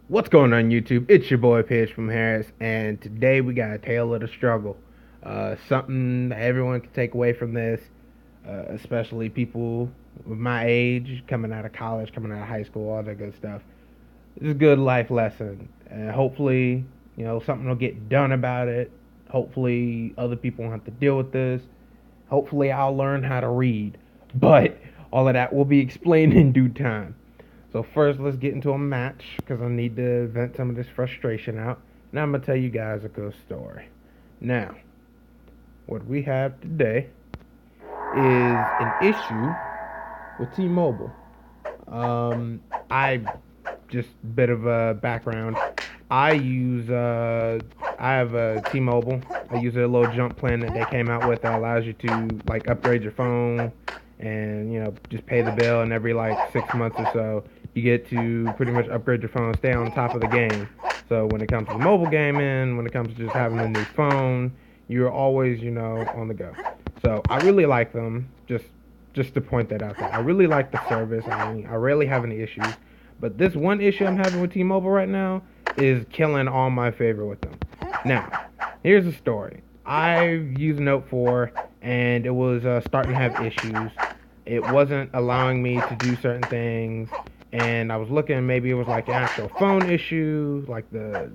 What's going on YouTube? It's your boy Piers from Harris, and today we got a tale of the struggle. Something that everyone can take away from this, especially people with my age, coming out of college, coming out of high school, all that good stuff. It's a good life lesson, and hopefully, something will get done about it. Hopefully, other people won't have to deal with this. Hopefully, I'll learn how to read. But all of that will be explained in due time. So first, let's get into a match because I need to vent some of this frustration out. Now I'm gonna tell you guys a good story. Now, what we have today is an issue with T-Mobile. I just bit of a background. I use I have a T-Mobile. I use a little jump plan that they came out with that allows you to like upgrade your phone and just pay the bill, and every like 6 months or so you get to pretty much upgrade your phone, stay on top of the game. So when it comes to mobile gaming, when it comes to just having a new phone, you're always on the go. So I really like them. Just to point that out there, I really like the service. I mean, I rarely have any issues, but this one issue I'm having with T-Mobile right now is killing all my favor with them. Now, here's the story. I used Note 4 and it was starting to have issues. It wasn't allowing me to do certain things, and I was looking, maybe it was like an actual phone issue, like the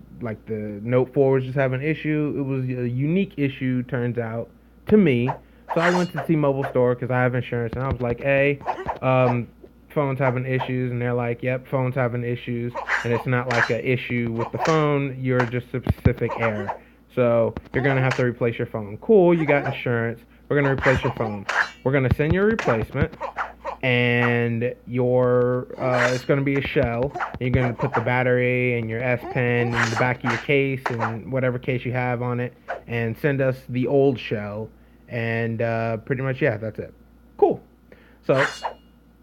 Note 4 was just having an issue. It was a unique issue, turns out, to me. So I went to T-Mobile store because I have insurance, and I was like, "Hey, phone's having issues," and they're like, "Yep, phone's having issues," and it's not like an issue with the phone. You're just a specific error. So you're gonna have to replace your phone. Cool, you got insurance. We're gonna replace your phone. We're gonna send you a replacement, and your it's gonna be a shell. You're gonna put the battery and your S Pen in the back of your case and whatever case you have on it, and send us the old shell. And pretty much, yeah, that's it. Cool. So, a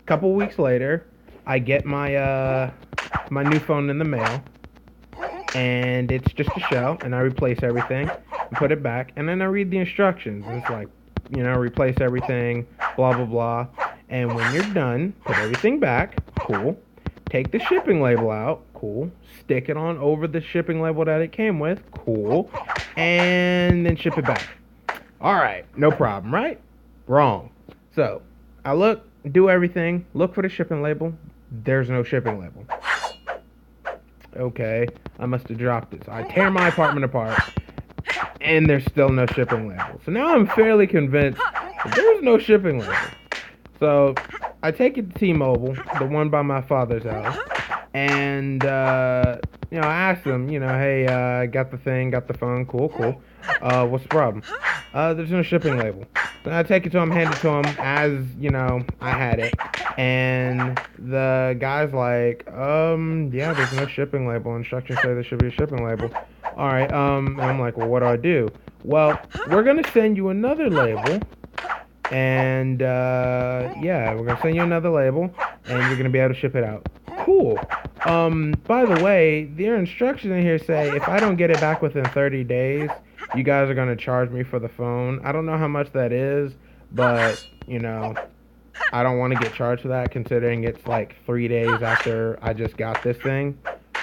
couple weeks later, I get my new phone in the mail, and it's just a shell, and I replace everything and put it back, and then I read the instructions, and it's like, replace everything, blah blah blah, and when you're done, put everything back, cool, take the shipping label out, cool, stick it on over the shipping label that it came with, cool, and then ship it back. All right, no problem, right? Wrong. So, I do everything, look for the shipping label, there's no shipping label. Okay, I must have dropped it. So I tear my apartment apart, and there's still no shipping label. So now I'm fairly convinced that there's no shipping label. So I take it to T-Mobile, the one by my father's house, and I asked them, hey, got the thing, got the phone, cool, cool. What's the problem? There's no shipping label. So I take it to him, hand it to him as I had it, and the guy's like, yeah, there's no shipping label. Instructions say there should be a shipping label. All right, and I'm like, well, what do I do? Well, we're gonna send you another label, and yeah, we're gonna send you another label, and you're gonna be able to ship it out. Cool. By the way, their instructions in here say if I don't get it back within 30 days, you guys are gonna charge me for the phone. I don't know how much that is, but I don't want to get charged for that considering it's like 3 days after I just got this thing.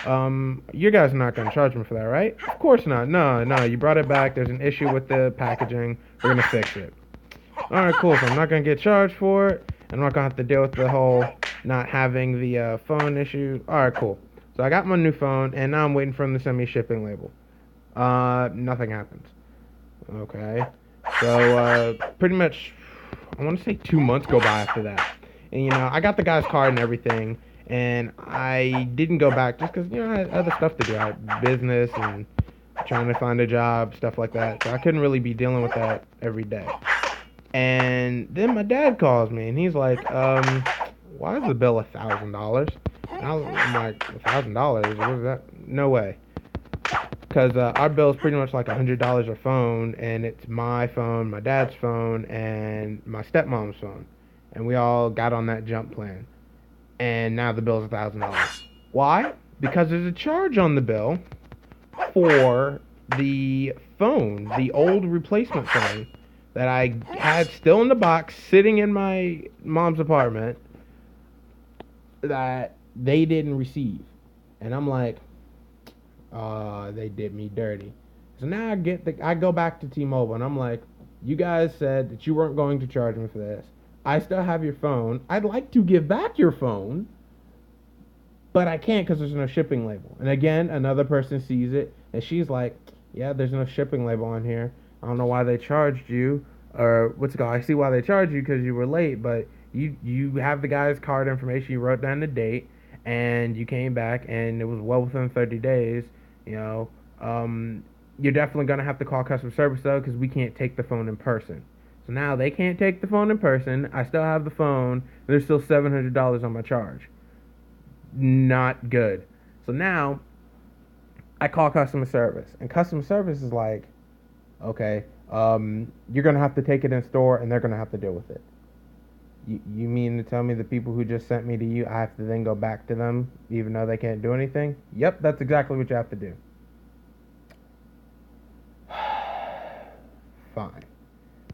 You guys are not gonna charge me for that, right? Of course not. No, no, you brought it back. There's an issue with the packaging. We're gonna fix it. All right, cool. So I'm not gonna get charged for it. I'm not gonna have to deal with the whole not having the phone issue. All right, cool. So I got my new phone, and now I'm waiting for them to send me a shipping label. Nothing happens. Okay. So pretty much, I want to say 2 months go by after that, and I got the guy's card and everything, and I didn't go back just because I had other stuff to do. I had business and trying to find a job, stuff like that. So I couldn't really be dealing with that every day. And then my dad calls me and he's like, why is the bill $1,000? I'm like, $1,000? What is that? No way. Because our bill is pretty much like $100 a phone, and it's my phone, my dad's phone, and my stepmom's phone. And we all got on that jump plan. And now the bill is $1,000. Why? Because there's a charge on the bill for the phone, the old replacement phone that I had still in the box sitting in my mom's apartment that they didn't receive. And I'm like, They did me dirty. So now I go back to T-Mobile and I'm like, you guys said that you weren't going to charge me for this. I still have your phone. I'd like to give back your phone, but I can't because there's no shipping label. And again, another person sees it and she's like, yeah, there's no shipping label on here. I don't know why they charged you, or what's it called? I see why they charged you because you were late, but you have the guy's card information. You wrote down the date, and you came back, and it was well within 30 days. You know, you're definitely gonna have to call customer service though because we can't take the phone in person. So now they can't take the phone in person. I still have the phone. There's still $700 on my charge. Not good. So now I call customer service, and customer service is like, okay, you're gonna have to take it in store, and they're gonna have to deal with it. You mean to tell me the people who just sent me to you, I have to then go back to them, even though they can't do anything? Yep, that's exactly what you have to do. Fine.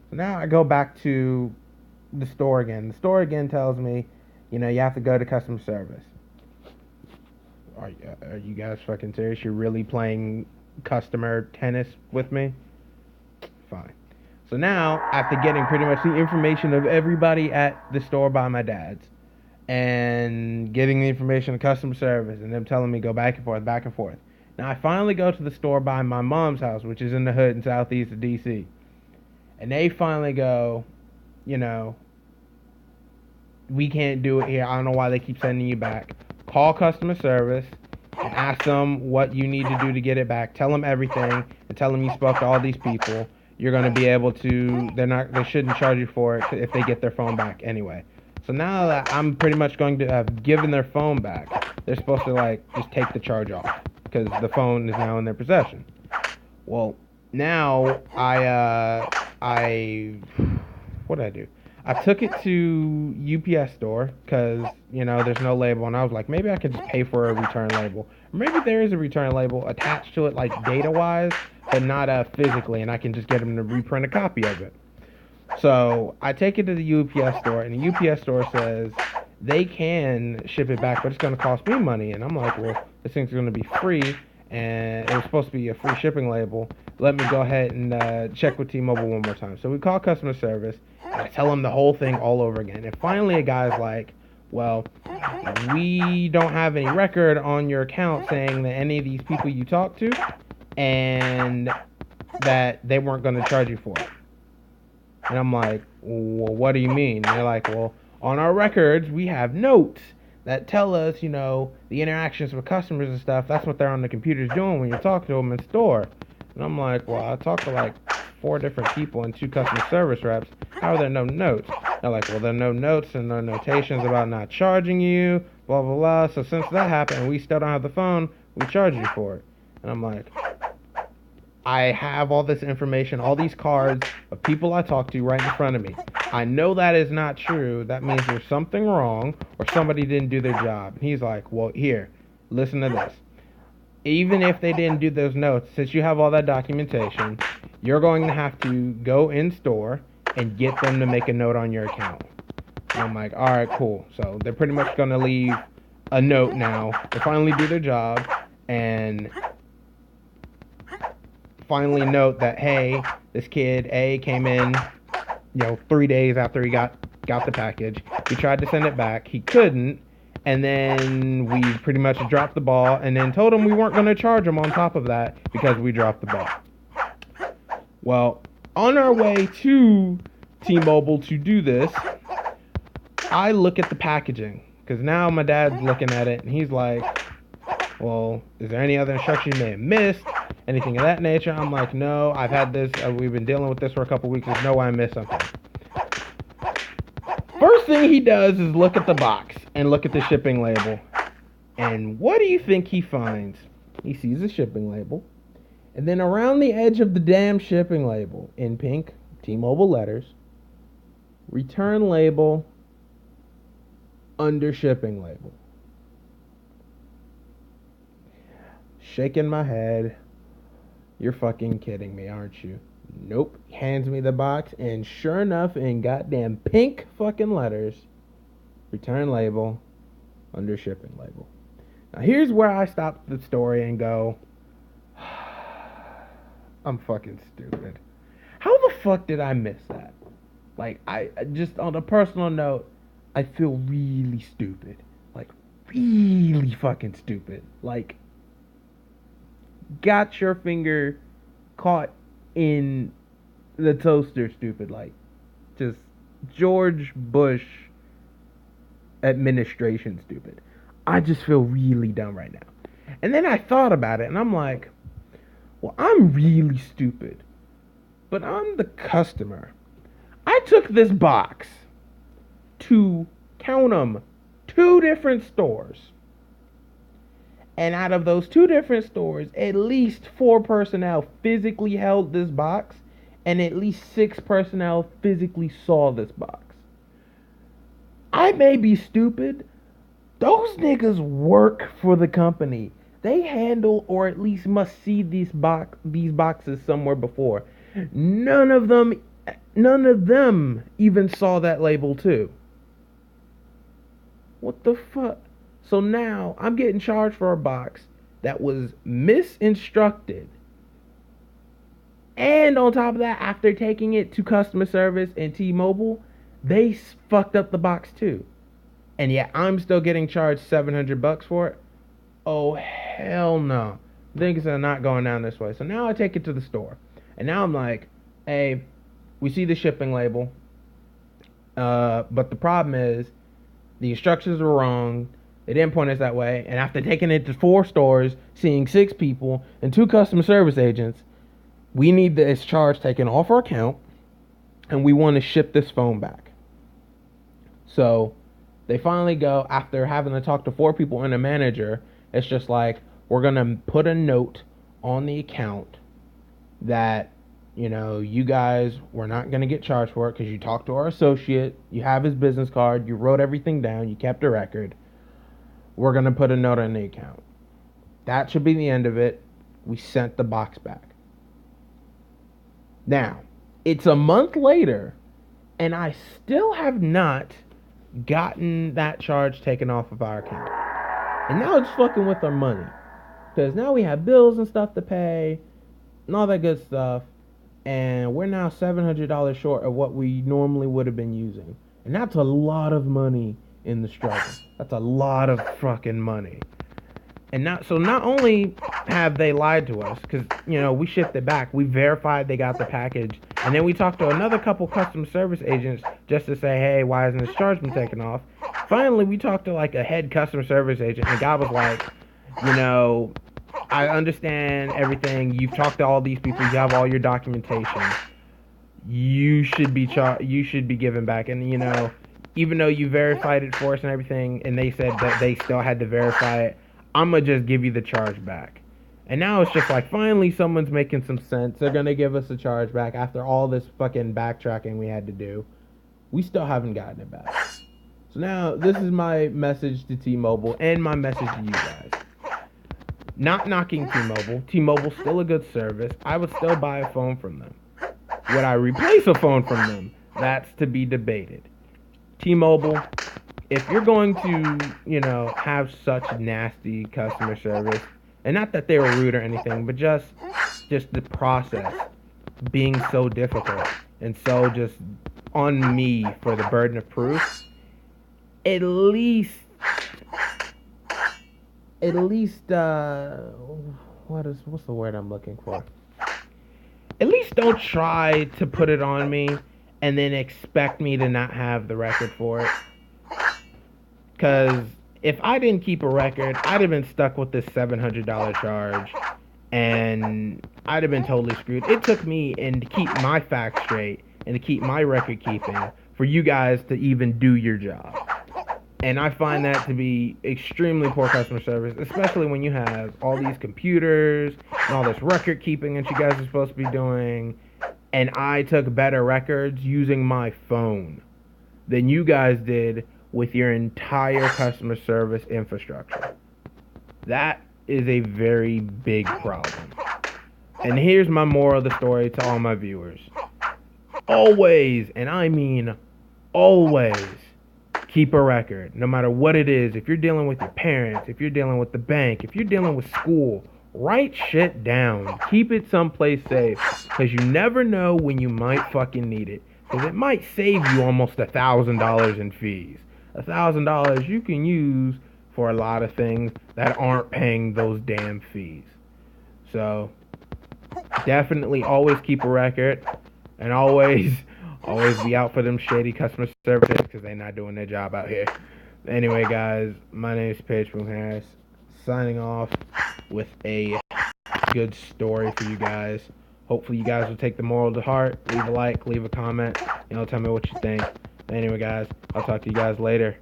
So now I go back to the store again. The store again tells me, you have to go to customer service. Are you guys fucking serious? You're really playing customer tennis with me? Fine. So now, after getting pretty much the information of everybody at the store by my dad's, and getting the information of customer service, and them telling me go back and forth, back and forth. Now I finally go to the store by my mom's house, which is in the hood in southeast of DC. And they finally go, you know, we can't do it here. I don't know why they keep sending you back. Call customer service and ask them what you need to do to get it back. Tell them everything and tell them you spoke to all these people. You're going to be able to, they shouldn't charge you for it if they get their phone back anyway. So now that I'm pretty much going to have given their phone back, they're supposed to like just take the charge off because the phone is now in their possession. Well, now what did I do? I took it to UPS store because, there's no label. And I was like, maybe I could just pay for a return label. Maybe there is a return label attached to it, like data-wise, but not physically. And I can just get them to reprint a copy of it. So I take it to the UPS store. And the UPS store says they can ship it back, but it's going to cost me money. And I'm like, well, this thing's going to be free. And it was supposed to be a free shipping label. Let me go ahead and check with T-Mobile one more time. So we call customer service. I tell them the whole thing all over again. And finally, a guy's like, well, we don't have any record on your account saying that any of these people you talked to and that they weren't going to charge you for it. And I'm like, well, what do you mean? And they're like, well, on our records, we have notes that tell us, the interactions with customers and stuff. That's what they're on the computers doing when you talk to them in store. And I'm like, well, I talked to like 4 different people and 2 customer service reps. How are there no notes? They're like, well, there are no notes and no notations about not charging you, blah, blah, blah. So since that happened and we still don't have the phone, we charge you for it. And I'm like, I have all this information, all these cards of people I talked to right in front of me. I know that is not true. That means there's something wrong or somebody didn't do their job. And he's like, well, here, listen to this. Even if they didn't do those notes, since you have all that documentation, you're going to have to go in store and get them to make a note on your account. And I'm like, all right, cool. So they're pretty much going to leave a note now. They finally do their job and finally note that, hey, this kid A came in, 3 days after he got the package. He tried to send it back. He couldn't. And then we pretty much dropped the ball and then told him we weren't going to charge him on top of that because we dropped the ball. Well, on our way to T-Mobile to do this, I look at the packaging because now my dad's looking at it and he's like, well, is there any other instructions you may have missed? Anything of that nature? I'm like, no, I've had this. We've been dealing with this for a couple weeks. There's no way I missed something. First thing he does is look at the box and look at the shipping label. And what do you think he finds? He sees the shipping label. And then around the edge of the damn shipping label, in pink T-Mobile letters, return label under shipping label. Shaking my head. You're fucking kidding me, aren't you? Nope. Hands me the box, and sure enough, in goddamn pink fucking letters, return label under shipping label. Now here's where I stop the story and go, I'm fucking stupid. How the fuck did I miss that? Like, I just, on a personal note, I feel really stupid. Like, really fucking stupid. Like, got your finger caught in the toaster, stupid. Like, just George Bush administration, stupid. I just feel really dumb right now. And then I thought about it, and I'm like, well, I'm really stupid. But I'm the customer. I took this box to, count them, 2 different stores. And out of those 2 different stores, at least 4 personnel physically held this box, and at least 6 personnel physically saw this box. I may be stupid. Those niggas work for the company. They handle, or at least must see these boxes somewhere before. None of them even saw that label too. What the fuck? So now I'm getting charged for a box that was misinstructed. And on top of that, after taking it to customer service and T-Mobile, they fucked up the box too. And yet I'm still getting charged $700 for it. Oh hell no. Things are not going down this way. So now I take it to the store. And now I'm like, hey, we see the shipping label. But the problem is the instructions were wrong. They didn't point us that way. And after taking it to 4 stores, seeing 6 people and 2 customer service agents, we need this charge taken off our account. And we want to ship this phone back. So they finally go, after having to talk to 4 people and a manager, it's just like, we're going to put a note on the account that, you know, you guys were not going to get charged for it because you talked to our associate, you have his business card, you wrote everything down, you kept a record. We're going to put a note on the account. That should be the end of it. We sent the box back. Now, it's a month later, and I still have not gotten that charge taken off of our account. And now it's fucking with our money. Because now we have bills and stuff to pay, and all that good stuff. And we're now $700 short of what we normally would have been using. And that's a lot of money in the struggle. That's a lot of fucking money. And not only have they lied to us, because, you know, we shipped it back, we verified they got the package, and then we talked to another couple customer service agents just to say, hey, why hasn't this charge been taken off? Finally, we talked to like a head customer service agent, and the guy was like, you know, I understand everything. You've talked to all these people. You have all your documentation. You should be given back. And, you know, even though you verified it for us and everything, and they said that they still had to verify it, I'm going to just give you the charge back. And now it's just like, finally someone's making some sense. They're going to give us the charge back after all this fucking backtracking we had to do. We still haven't gotten it back. So now this is my message to T-Mobile and my message to you guys. Not knocking T-Mobile. T-Mobile's still a good service. I would still buy a phone from them. Would I replace a phone from them? That's to be debated. T-Mobile, if you're going to, you know, have such nasty customer service, and not that they were rude or anything, but just the process being so difficult and so just on me for the burden of proof, at least what's the word I'm looking for? At least don't try to put it on me and then expect me to not have the record for it. Because if I didn't keep a record, I'd have been stuck with this $700 charge, and I'd have been totally screwed. It took me, and to keep my facts straight and to keep my record keeping, for you guys to even do your job. And I find that to be extremely poor customer service, especially when you have all these computers and all this record keeping that you guys are supposed to be doing. And I took better records using my phone than you guys did with your entire customer service infrastructure. That is a very big problem. And here's my moral of the story to all my viewers. Always, and I mean always, keep a record, no matter what it is. If you're dealing with your parents, if you're dealing with the bank, if you're dealing with school, write shit down. Keep it someplace safe, because you never know when you might fucking need it. Because it might save you almost $1,000 in fees. $1,000 you can use for a lot of things that aren't paying those damn fees. So definitely always keep a record, and always be out for them shady customer services, because they're not doing their job out here. Anyway, guys, my name is Paige Boom Harris, signing off with a good story for you guys. Hopefully you guys will take the moral to heart. Leave a like, leave a comment, tell me what you think. Anyway, guys, I'll talk to you guys later.